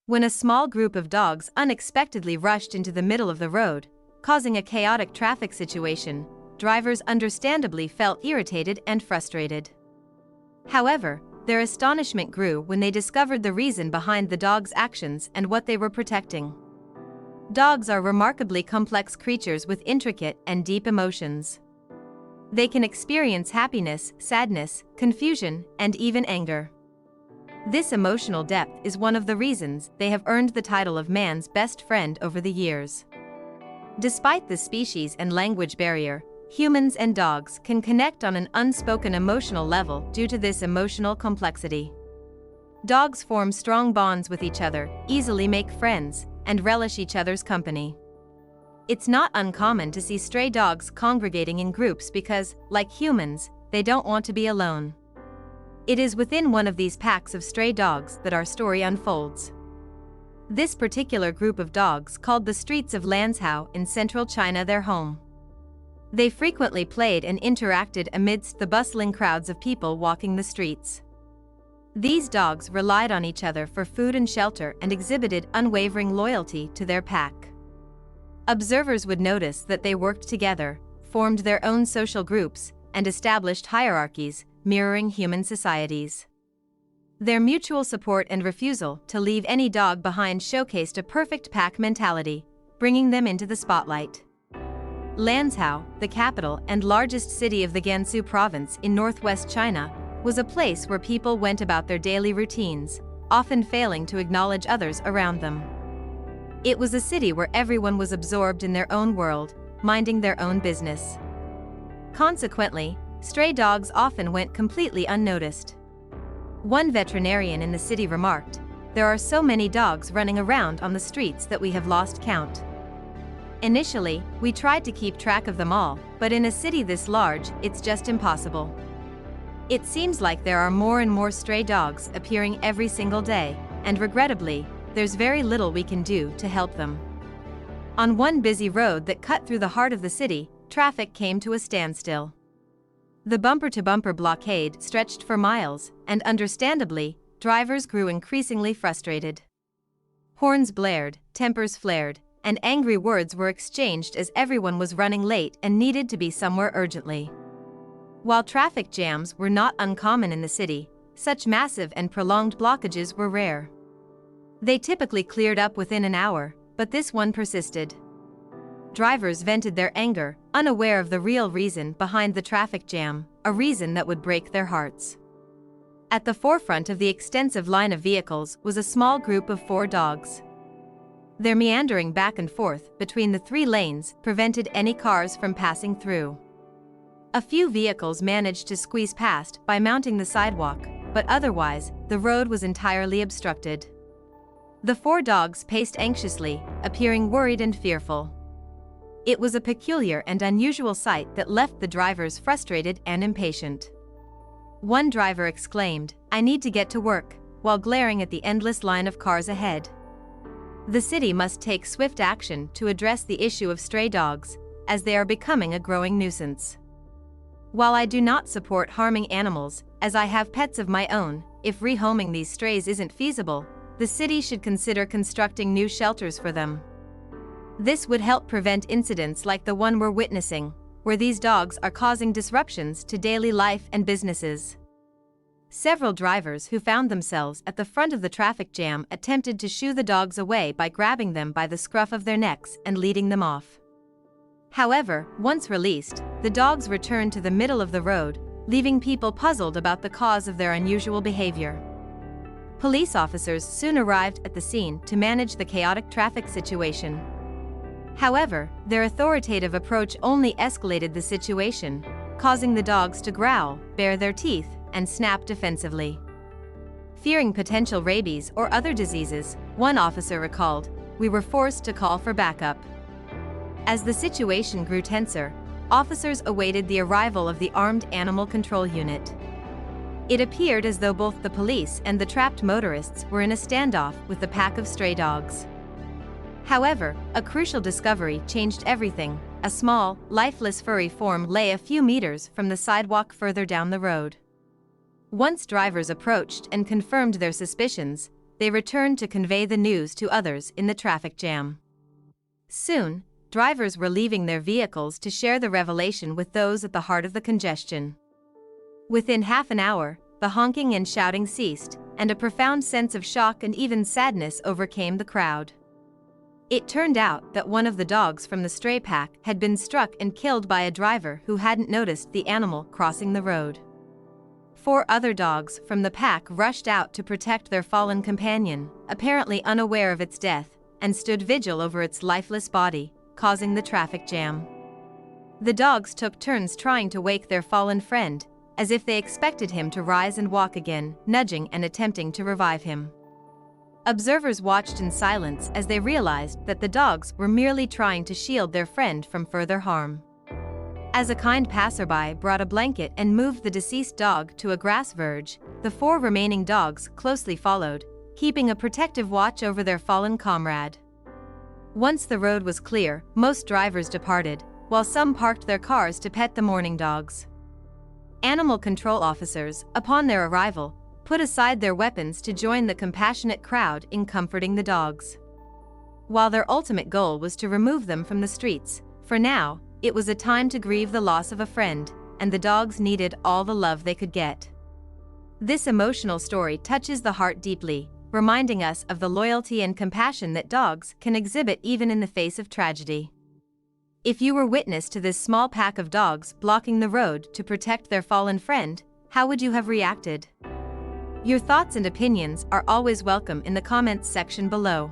when a small group of dogs unexpectedly rushed into the middle of the road, causing a chaotic traffic situation. Drivers understandably felt irritated and frustrated. However, their astonishment grew when they discovered the reason behind the dogs' actions and what they were protecting. Dogs are remarkably complex creatures with intricate and deep emotions. They can experience happiness, sadness, confusion, and even anger. This emotional depth is one of the reasons they have earned the title of man's best friend over the years. Despite the species and language barrier, humans and dogs can connect on an unspoken emotional level due to this emotional complexity. Dogs form strong bonds with each other, easily make friends, and relish each other's company. It's not uncommon to see stray dogs congregating in groups because, like humans, they don't want to be alone. It is within one of these packs of stray dogs that our story unfolds. This particular group of dogs called the streets of Lanzhou in central China their home. They frequently played and interacted amidst the bustling crowds of people walking the streets. These dogs relied on each other for food and shelter and exhibited unwavering loyalty to their pack. Observers would notice that they worked together, formed their own social groups, and established hierarchies, mirroring human societies. Their mutual support and refusal to leave any dog behind showcased a perfect pack mentality, bringing them into the spotlight. Lanzhou, the capital and largest city of the Gansu province in northwest China, was a place where people went about their daily routines, often failing to acknowledge others around them. It was a city where everyone was absorbed in their own world, minding their own business. Consequently, stray dogs often went completely unnoticed. One veterinarian in the city remarked, "There are so many dogs running around on the streets that we have lost count." Initially, we tried to keep track of them all, but in a city this large, it's just impossible. It seems like there are more and more stray dogs appearing every single day, and regrettably, there's very little we can do to help them. On one busy road that cut through the heart of the city, traffic came to a standstill. The bumper-to-bumper blockade stretched for miles, and understandably, drivers grew increasingly frustrated. Horns blared, tempers flared, and angry words were exchanged as everyone was running late and needed to be somewhere urgently. While traffic jams were not uncommon in the city, such massive and prolonged blockages were rare. They typically cleared up within an hour, but this one persisted. Drivers vented their anger, unaware of the real reason behind the traffic jam, a reason that would break their hearts. At the forefront of the extensive line of vehicles was a small group of 4 dogs. Their meandering back and forth between the 3 lanes prevented any cars from passing through. A few vehicles managed to squeeze past by mounting the sidewalk, but otherwise, the road was entirely obstructed. The 4 dogs paced anxiously, appearing worried and fearful. It was a peculiar and unusual sight that left the drivers frustrated and impatient. One driver exclaimed, "I need to get to work," while glaring at the endless line of cars ahead. The city must take swift action to address the issue of stray dogs, as they are becoming a growing nuisance. While I do not support harming animals, as I have pets of my own, if rehoming these strays isn't feasible, the city should consider constructing new shelters for them. This would help prevent incidents like the one we're witnessing, where these dogs are causing disruptions to daily life and businesses. Several drivers who found themselves at the front of the traffic jam attempted to shoo the dogs away by grabbing them by the scruff of their necks and leading them off. However, once released, the dogs returned to the middle of the road, leaving people puzzled about the cause of their unusual behavior. Police officers soon arrived at the scene to manage the chaotic traffic situation. However, their authoritative approach only escalated the situation, causing the dogs to growl, bare their teeth, and snap defensively. Fearing potential rabies or other diseases, one officer recalled, "We were forced to call for backup." As the situation grew tenser, officers awaited the arrival of the armed animal control unit. It appeared as though both the police and the trapped motorists were in a standoff with the pack of stray dogs. However, a crucial discovery changed everything. A small, lifeless furry form lay a few meters from the sidewalk further down the road. Once drivers approached and confirmed their suspicions, they returned to convey the news to others in the traffic jam. Soon, drivers were leaving their vehicles to share the revelation with those at the heart of the congestion. Within half an hour, the honking and shouting ceased, and a profound sense of shock and even sadness overcame the crowd. It turned out that one of the dogs from the stray pack had been struck and killed by a driver who hadn't noticed the animal crossing the road. 4 other dogs from the pack rushed out to protect their fallen companion, apparently unaware of its death, and stood vigil over its lifeless body, causing the traffic jam. The dogs took turns trying to wake their fallen friend, as if they expected him to rise and walk again, nudging and attempting to revive him. Observers watched in silence as they realized that the dogs were merely trying to shield their friend from further harm. As a kind passerby brought a blanket and moved the deceased dog to a grass verge, the 4 remaining dogs closely followed, keeping a protective watch over their fallen comrade. Once the road was clear, most drivers departed, while some parked their cars to pet the mourning dogs. Animal control officers, upon their arrival, put aside their weapons to join the compassionate crowd in comforting the dogs. While their ultimate goal was to remove them from the streets, for now, it was a time to grieve the loss of a friend, and the dogs needed all the love they could get. This emotional story touches the heart deeply, reminding us of the loyalty and compassion that dogs can exhibit even in the face of tragedy. If you were witness to this small pack of dogs blocking the road to protect their fallen friend, how would you have reacted? Your thoughts and opinions are always welcome in the comments section below.